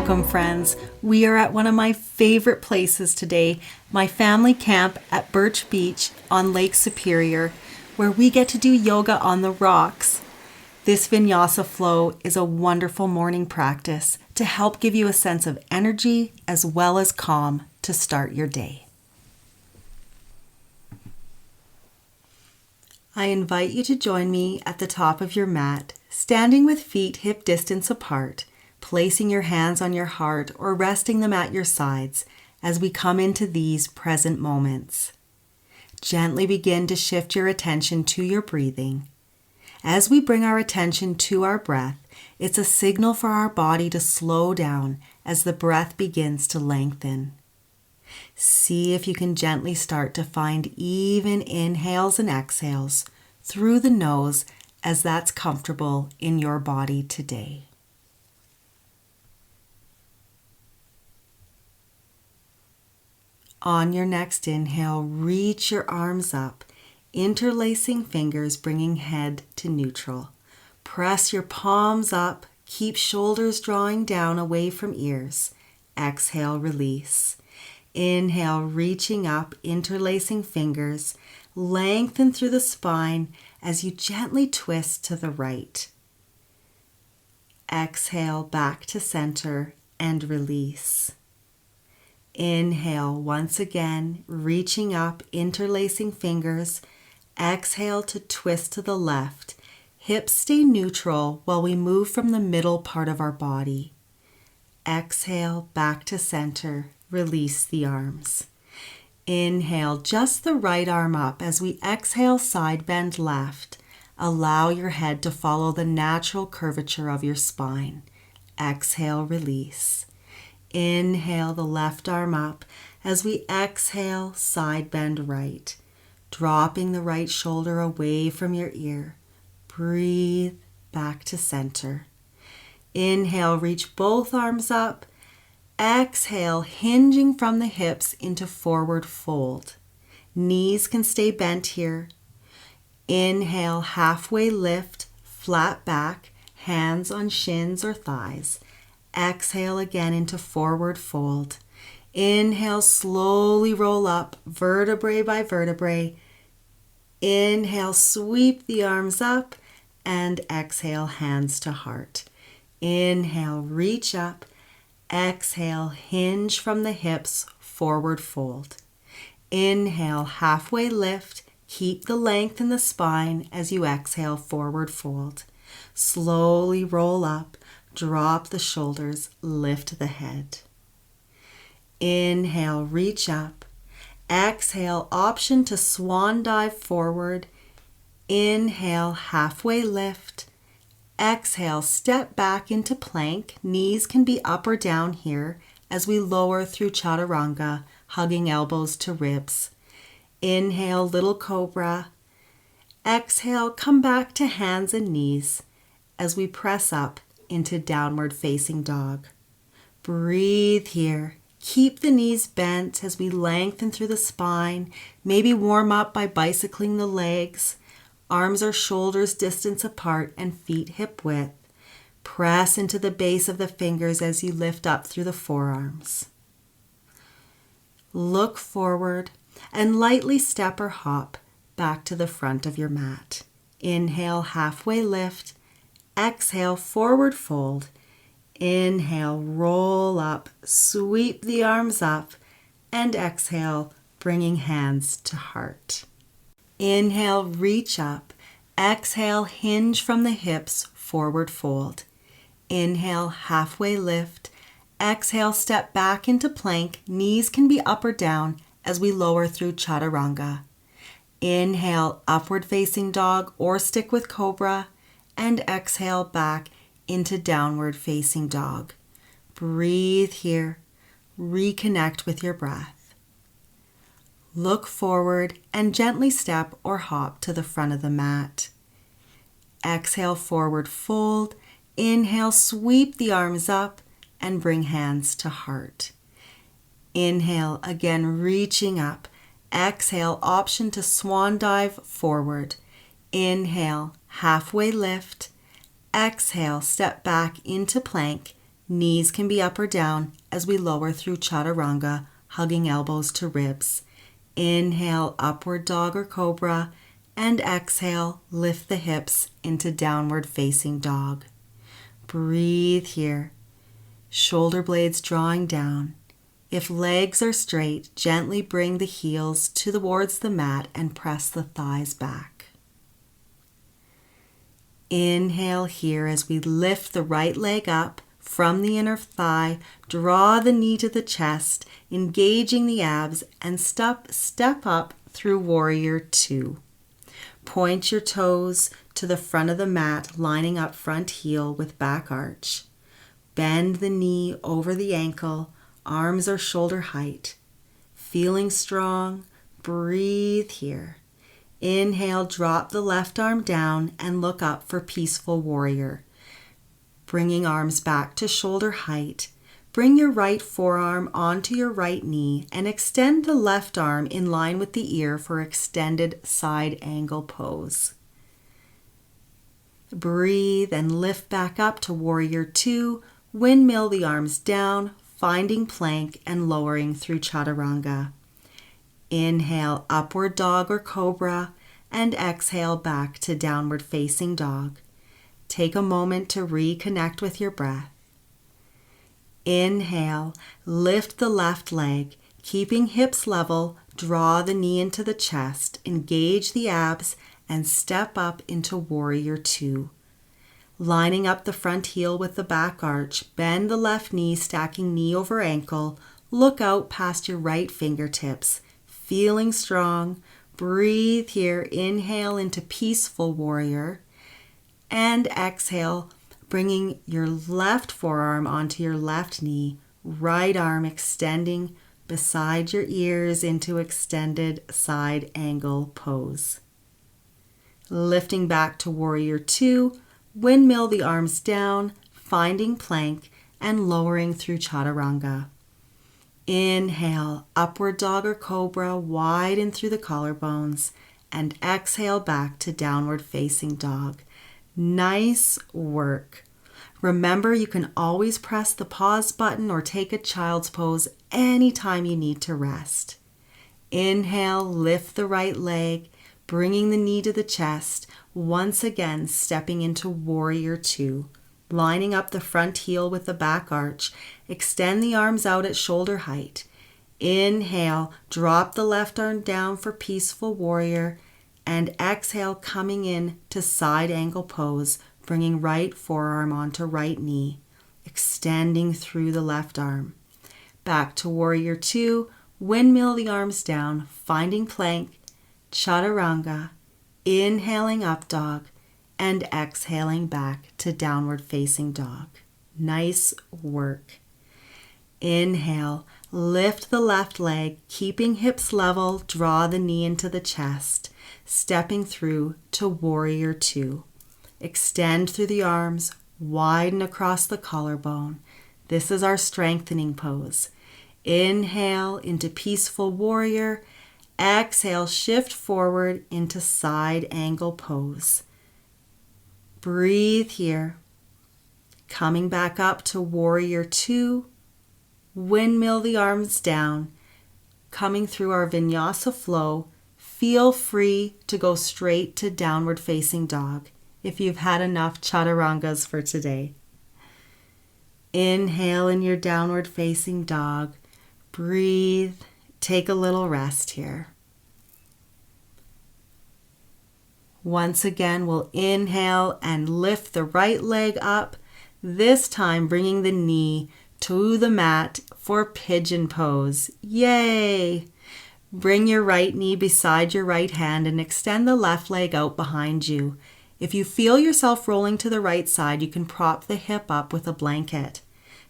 Welcome, friends. We are at one of my favorite places today, my family camp at Birch Beach on Lake Superior, where we get to do yoga on the rocks. This Vinyasa Flow is a wonderful morning practice to help give you a sense of energy as well as calm to start your day. I invite you to join me at the top of your mat, standing with feet hip distance apart, placing your hands on your heart or resting them at your sides as we come into these present moments. Gently begin to shift your attention to your breathing. As we bring our attention to our breath, it's a signal for our body to slow down as the breath begins to lengthen. See if you can gently start to find even inhales and exhales through the nose as that's comfortable in your body today. On your next inhale, reach your arms up, interlacing fingers, bringing head to neutral. Press your palms up, keep shoulders drawing down away from ears. Exhale, release. Inhale, reaching up, interlacing fingers, lengthen through the spine as you gently twist to the right. Exhale, back to center and release. Inhale, once again, reaching up, interlacing fingers. Exhale to twist to the left. Hips stay neutral while we move from the middle part of our body. Exhale, back to center. Release the arms. Inhale, just the right arm up as we exhale, side bend left. Allow your head to follow the natural curvature of your spine. Exhale, release. Inhale, the left arm up as we exhale, side bend right. Dropping the right shoulder away from your ear. Breathe back to center. Inhale, reach both arms up. Exhale, hinging from the hips into forward fold. Knees can stay bent here. Inhale, halfway lift, flat back, hands on shins or thighs. Exhale again into forward fold. Inhale, slowly roll up, vertebrae by vertebrae. Inhale, sweep the arms up, and exhale, hands to heart. Inhale, reach up. Exhale, hinge from the hips, forward fold. Inhale, halfway lift. Keep the length in the spine as you exhale, forward fold. Slowly roll up. Drop the shoulders, lift the head. Inhale, reach up. Exhale, option to swan dive forward. Inhale, halfway lift. Exhale, step back into plank. Knees can be up or down here as we lower through chaturanga, hugging elbows to ribs. Inhale, little cobra. Exhale, come back to hands and knees as we press up into downward facing dog. Breathe here. Keep the knees bent as we lengthen through the spine. Maybe warm up by bicycling the legs. Arms or shoulders distance apart and feet hip width. Press into the base of the fingers as you lift up through the forearms. Look forward and lightly step or hop back to the front of your mat. Inhale, halfway lift. Exhale, forward fold. Inhale, roll up, sweep the arms up, and exhale, bringing hands to heart. Inhale, reach up. Exhale, hinge from the hips, forward fold. Inhale, halfway lift. Exhale, step back into plank. Knees can be up or down as we lower through chaturanga. Inhale, upward facing dog or stick with cobra. And exhale back into downward facing dog. Breathe here. Reconnect with your breath. Look forward and gently step or hop to the front of the mat. Exhale, forward fold. Inhale, sweep the arms up and bring hands to heart. Inhale, again reaching up. Exhale, option to swan dive forward. Inhale, halfway lift. Exhale, step back into plank. Knees can be up or down as we lower through chaturanga, hugging elbows to ribs. Inhale, upward dog or cobra, and exhale, lift the hips into downward facing dog. Breathe here. Shoulder blades drawing down. If legs are straight, gently bring the heels towards the mat and press the thighs back. Inhale here as we lift the right leg up from the inner thigh, draw the knee to the chest, engaging the abs, and step up through Warrior Two. Point your toes to the front of the mat, lining up front heel with back arch. Bend the knee over the ankle, arms are shoulder height. Feeling strong, breathe here. Inhale, drop the left arm down and look up for Peaceful Warrior. Bringing arms back to shoulder height, bring your right forearm onto your right knee and extend the left arm in line with the ear for extended side angle pose. Breathe and lift back up to Warrior Two. Windmill the arms down, finding plank and lowering through chaturanga. Inhale, upward dog or cobra, and exhale back to downward facing dog. Take a moment to reconnect with your breath. Inhale, lift the left leg, keeping hips level, draw the knee into the chest, engage the abs, and step up into Warrior Two. Lining up the front heel with the back arch, bend the left knee, stacking knee over ankle, look out past your right fingertips. Feeling strong, breathe here, inhale into Peaceful Warrior, and exhale, bringing your left forearm onto your left knee, right arm extending beside your ears into extended side angle pose. Lifting back to Warrior Two, windmill the arms down, finding plank and lowering through chaturanga. Inhale, upward dog or cobra, widen through the collarbones, and exhale back to downward facing dog. Nice work. Remember, you can always press the pause button or take a child's pose anytime you need to rest. Inhale, lift the right leg, bringing the knee to the chest, once again stepping into Warrior Two. Lining up the front heel with the back arch, extend the arms out at shoulder height. Inhale, drop the left arm down for Peaceful Warrior, and exhale, coming in to side angle pose, bringing right forearm onto right knee, extending through the left arm. Back to Warrior Two, windmill the arms down, finding plank, chaturanga, inhaling up dog, and exhaling back to downward facing dog. Nice work. Inhale, lift the left leg, keeping hips level, draw the knee into the chest, stepping through to Warrior Two. Extend through the arms, widen across the collarbone. This is our strengthening pose. Inhale into Peaceful Warrior. Exhale, shift forward into side angle pose. Breathe here. Coming back up to Warrior Two. Windmill the arms down. Coming through our Vinyasa Flow. Feel free to go straight to downward facing dog if you've had enough chaturangas for today. Inhale in your downward facing dog. Breathe. Take a little rest here. Once again, we'll inhale and lift the right leg up, this time bringing the knee to the mat for pigeon pose. Yay! Bring your right knee beside your right hand and extend the left leg out behind you. If you feel yourself rolling to the right side, you can prop the hip up with a blanket.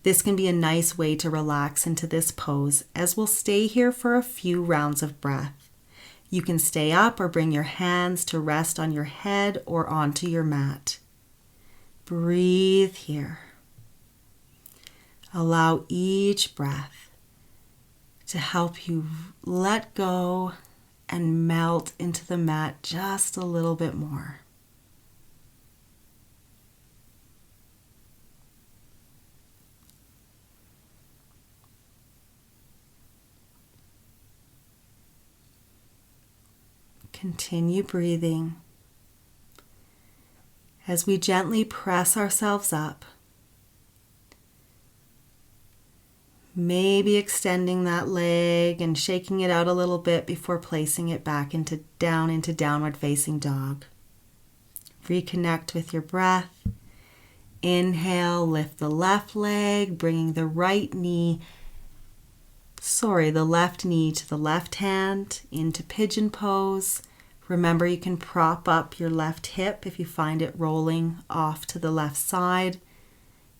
This can be a nice way to relax into this pose, as we'll stay here for a few rounds of breath. You can stay up or bring your hands to rest on your head or onto your mat. Breathe here. Allow each breath to help you let go and melt into the mat just a little bit more. Continue breathing as we gently press ourselves up. Maybe extending that leg and shaking it out a little bit before placing it back into downward facing dog. Reconnect with your breath. Inhale, lift the left leg, bringing the left knee to the left hand into pigeon pose. Remember, you can prop up your left hip if you find it rolling off to the left side.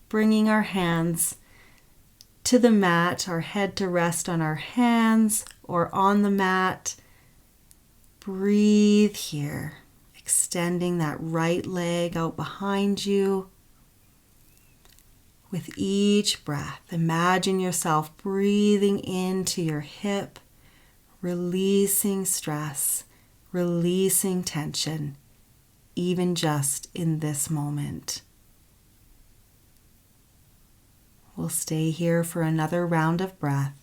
Bringing our hands to the mat, our head to rest on our hands or on the mat. Breathe here, extending that right leg out behind you. With each breath, imagine yourself breathing into your hip, releasing stress, releasing tension, even just in this moment. We'll stay here for another round of breath.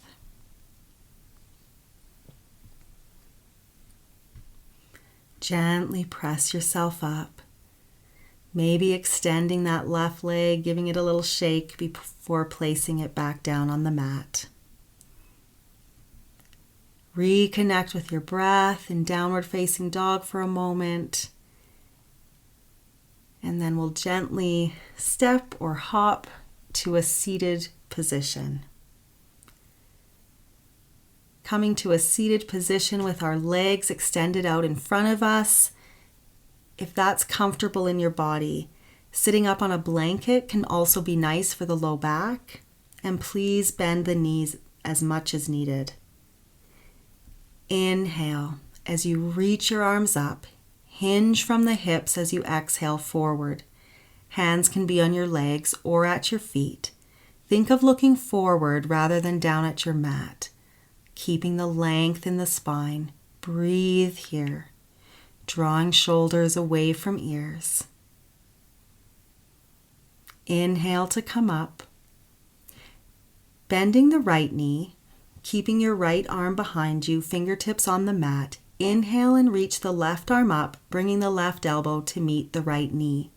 Gently press yourself up, maybe extending that left leg, giving it a little shake before placing it back down on the mat. Reconnect with your breath in downward facing dog for a moment. And then we'll gently step or hop to a seated position. Coming to a seated position with our legs extended out in front of us. If that's comfortable in your body, sitting up on a blanket can also be nice for the low back. And please bend the knees as much as needed. Inhale as you reach your arms up. Hinge from the hips as you exhale forward. Hands can be on your legs or at your feet. Think of looking forward rather than down at your mat. Keeping the length in the spine. Breathe here. Drawing shoulders away from ears. Inhale to come up. Bending the right knee. Keeping your right arm behind you, fingertips on the mat. Inhale and reach the left arm up, bringing the left elbow to meet the right knee.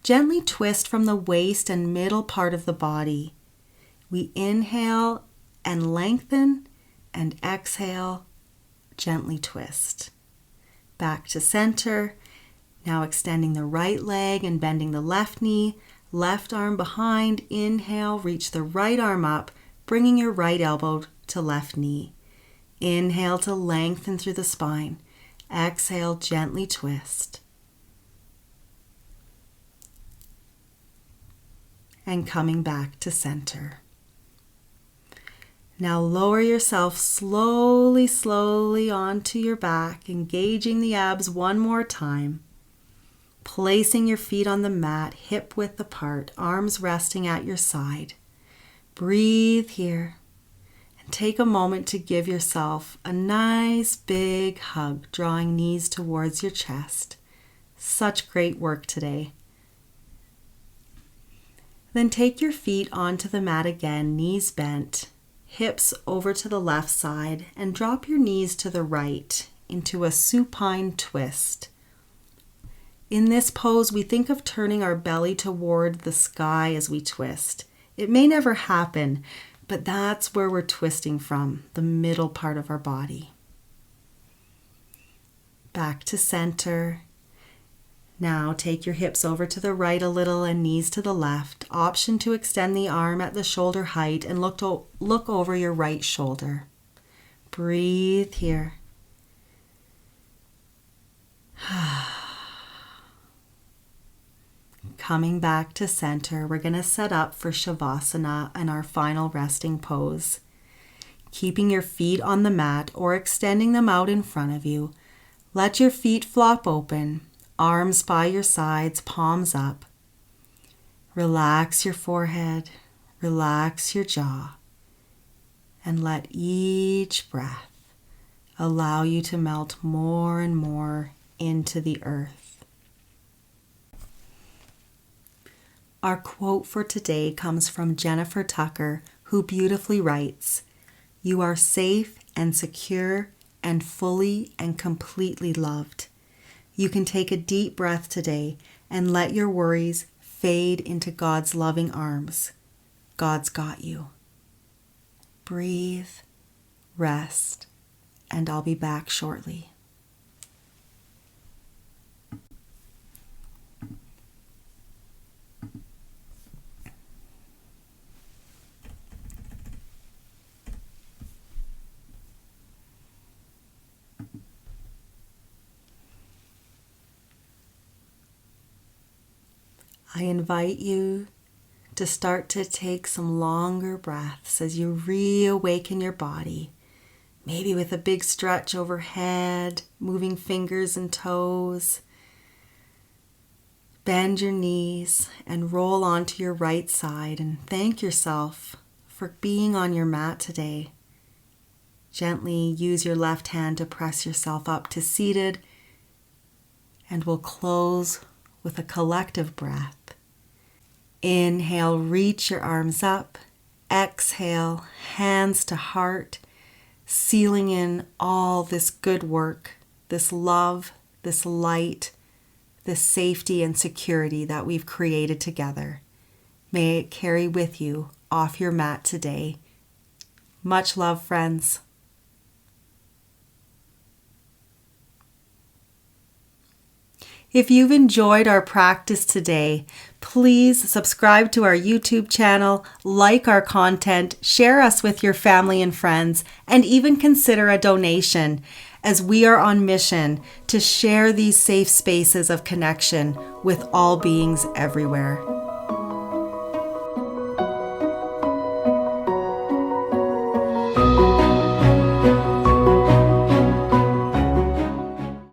Gently twist from the waist and middle part of the body. We inhale and lengthen, and exhale, gently twist. Back to center. Now extending the right leg and bending the left knee, left arm behind. Inhale, reach the right arm up, bringing your right elbow to left knee. Inhale to lengthen through the spine. Exhale, gently twist. And coming back to center. Now lower yourself slowly onto your back, engaging the abs one more time. Placing your feet on the mat, hip width apart, arms resting at your side. Breathe here. Take a moment to give yourself a nice big hug, drawing knees towards your chest. Such great work today. Then take your feet onto the mat again, knees bent, hips over to the left side, and drop your knees to the right into a supine twist. In this pose, we think of turning our belly toward the sky as we twist. It may never happen, but that's where we're twisting from, the middle part of our body. Back to center. Now take your hips over to the right a little and knees to the left. Option to extend the arm at the shoulder height and look over your right shoulder. Breathe here. Coming back to center, we're going to set up for Shavasana and our final resting pose. Keeping your feet on the mat or extending them out in front of you, let your feet flop open, arms by your sides, palms up. Relax your forehead, relax your jaw, and let each breath allow you to melt more and more into the earth. Our quote for today comes from Jennifer Tucker, who beautifully writes, "You are safe and secure and fully and completely loved. You can take a deep breath today and let your worries fade into God's loving arms. God's got you. Breathe, rest, and I'll be back shortly. I invite you to start to take some longer breaths as you reawaken your body, maybe with a big stretch overhead, moving fingers and toes. Bend your knees and roll onto your right side and thank yourself for being on your mat today. Gently use your left hand to press yourself up to seated, and we'll close with a collective breath. Inhale, reach your arms up. Exhale, hands to heart, sealing in all this good work, this love, this light, this safety and security that we've created together. May it carry with you off your mat today. Much love, friends. If you've enjoyed our practice today, please subscribe to our YouTube channel, like our content, share us with your family and friends, and even consider a donation, as we are on mission to share these safe spaces of connection with all beings everywhere.